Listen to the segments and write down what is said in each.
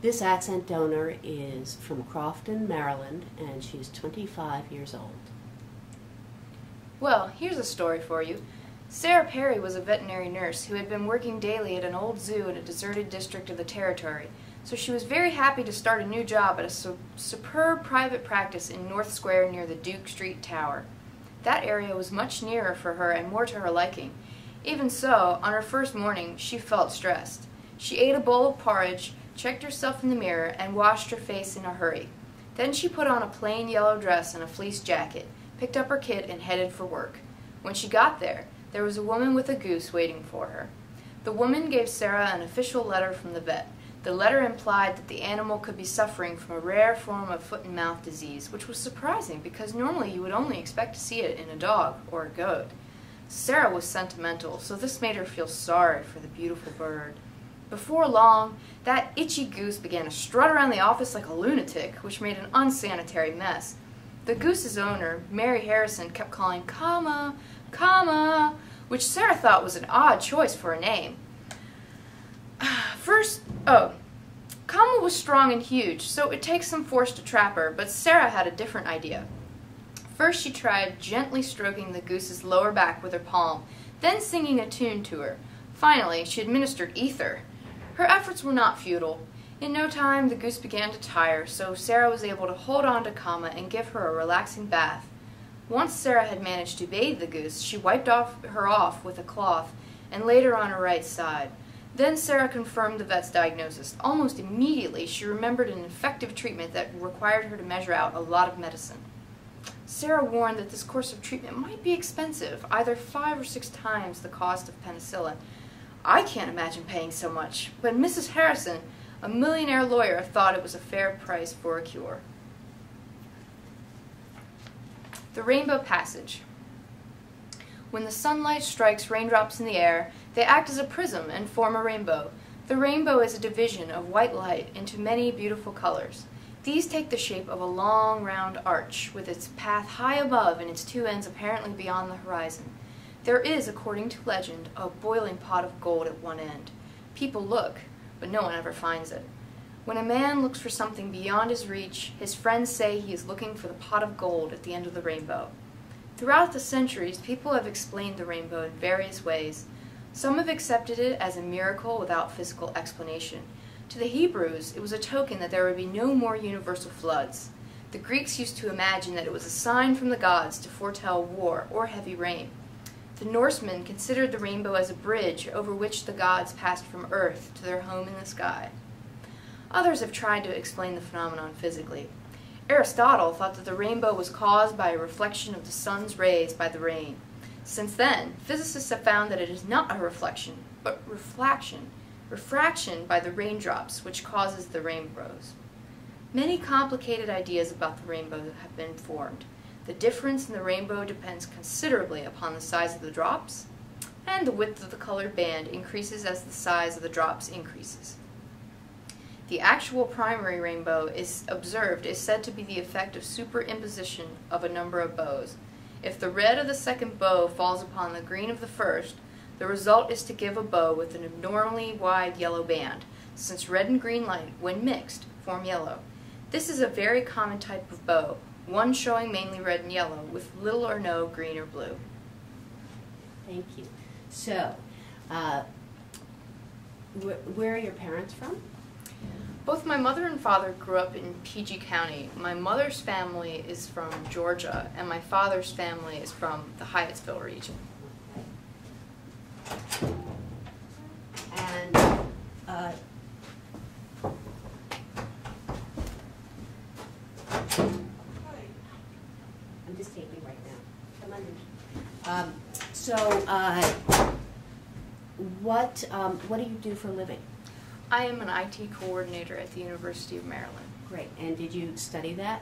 This accent donor is from Crofton, Maryland, and she's 25 years old. Well, here's a story for you. Sarah Perry was a veterinary nurse who had been working daily at an old zoo in a deserted district of the territory, so she was very happy to start a new job at a superb private practice in North Square near the Duke Street Tower. That area was much nearer for her and more to her liking. Even so, on her first morning, she felt stressed. She ate a bowl of porridge, checked herself in the mirror, and washed her face in a hurry. Then she put on a plain yellow dress and a fleece jacket, picked up her kit, and headed for work. When she got there was a woman with a goose waiting for her. The woman gave Sarah an official letter from the vet. The letter implied that the animal could be suffering from a rare form of foot and mouth disease, which was surprising because normally you would only expect to see it in a dog or a goat. Sarah was sentimental, so this made her feel sorry for the beautiful bird. Before long, that itchy goose began to strut around the office like a lunatic, which made an unsanitary mess. The goose's owner, Mary Harrison, kept calling Kama, Kama, which Sarah thought was an odd choice for a name. Kama was strong and huge, so it takes some force to trap her, but Sarah had a different idea. First she tried gently stroking the goose's lower back with her palm, then singing a tune to her. Finally, she administered ether. Her efforts were not futile. In no time, the goose began to tire, so Sarah was able to hold on to Kama and give her a relaxing bath. Once Sarah had managed to bathe the goose, she wiped her off with a cloth and laid her on her right side. Then Sarah confirmed the vet's diagnosis. Almost immediately, she remembered an effective treatment that required her to measure out a lot of medicine. Sarah warned that this course of treatment might be expensive, either 5 or 6 times the cost of penicillin. I can't imagine paying so much, but Mrs. Harrison, a millionaire lawyer, thought it was a fair price for a cure. The Rainbow Passage. When the sunlight strikes raindrops in the air, they act as a prism and form a rainbow. The rainbow is a division of white light into many beautiful colors. These take the shape of a long, round arch, with its path high above and its 2 ends apparently beyond the horizon. There is, according to legend, a boiling pot of gold at one end. People look, but no one ever finds it. When a man looks for something beyond his reach, his friends say he is looking for the pot of gold at the end of the rainbow. Throughout the centuries, people have explained the rainbow in various ways. Some have accepted it as a miracle without physical explanation. To the Hebrews, it was a token that there would be no more universal floods. The Greeks used to imagine that it was a sign from the gods to foretell war or heavy rain. The Norsemen considered the rainbow as a bridge over which the gods passed from earth to their home in the sky. Others have tried to explain the phenomenon physically. Aristotle thought that the rainbow was caused by a reflection of the sun's rays by the rain. Since then, physicists have found that it is not a reflection, but refraction by the raindrops, which causes the rainbows. Many complicated ideas about the rainbow have been formed. The difference in the rainbow depends considerably upon the size of the drops, and the width of the colored band increases as the size of the drops increases. The actual primary rainbow is said to be the effect of superimposition of a number of bows. If the red of the second bow falls upon the green of the first, the result is to give a bow with an abnormally wide yellow band, since red and green light, when mixed, form yellow. This is a very common type of bow, one showing mainly red and yellow, with little or no green or blue. Thank you. So, where are your parents from? Both my mother and father grew up in PG County. My mother's family is from Georgia, and my father's family is from the Hyattsville region. And I'm just taping right now. Come on. What do you do for a living? I am an IT coordinator at the University of Maryland. Great. And did you study that?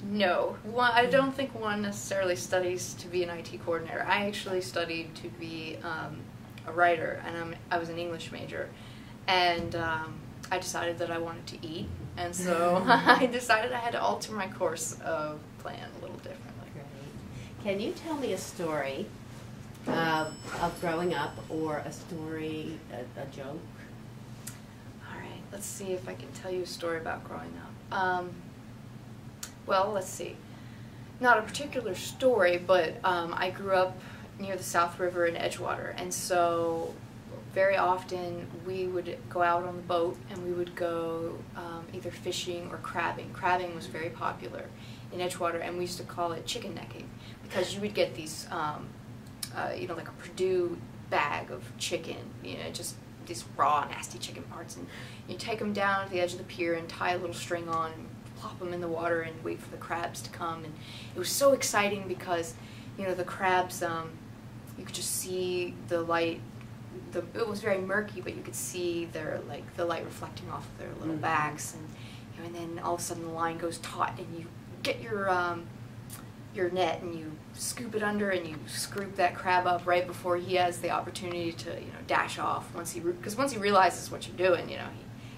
No. I don't think one necessarily studies to be an IT coordinator. I actually studied to be a writer, and I was an English major. And I decided that I wanted to eat, and so I decided I had to alter my course plan a little differently. Great. Can you tell me a story of growing up, or a story, a joke? let's see if I can tell you a story about growing up. Well, let's see. Not a particular story, but I grew up near the South River in Edgewater, and so very often we would go out on the boat and we would go either fishing or crabbing. Crabbing was very popular in Edgewater, and we used to call it chicken necking because you would get these, you know, like a Purdue bag of chicken, you know, just these raw, nasty chicken parts, and you take them down to the edge of the pier and tie a little string on and plop them in the water and wait for the crabs to come. And it was so exciting because, you know, the crabs, you could just see the light. It was very murky, but you could see their, like, the light reflecting off of their little backs, and you know, and then all of a sudden the line goes taut, and you get your net and you scoop it under and you scoop that crab up right before he has the opportunity to, you know, dash off. Because once he realizes what you're doing, you know,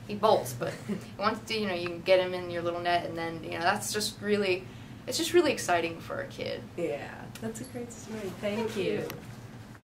he bolts. But once you know, you can get him in your little net, and then, you know, that's just really, it's just really exciting for a kid. Yeah, that's a great story. Thank you.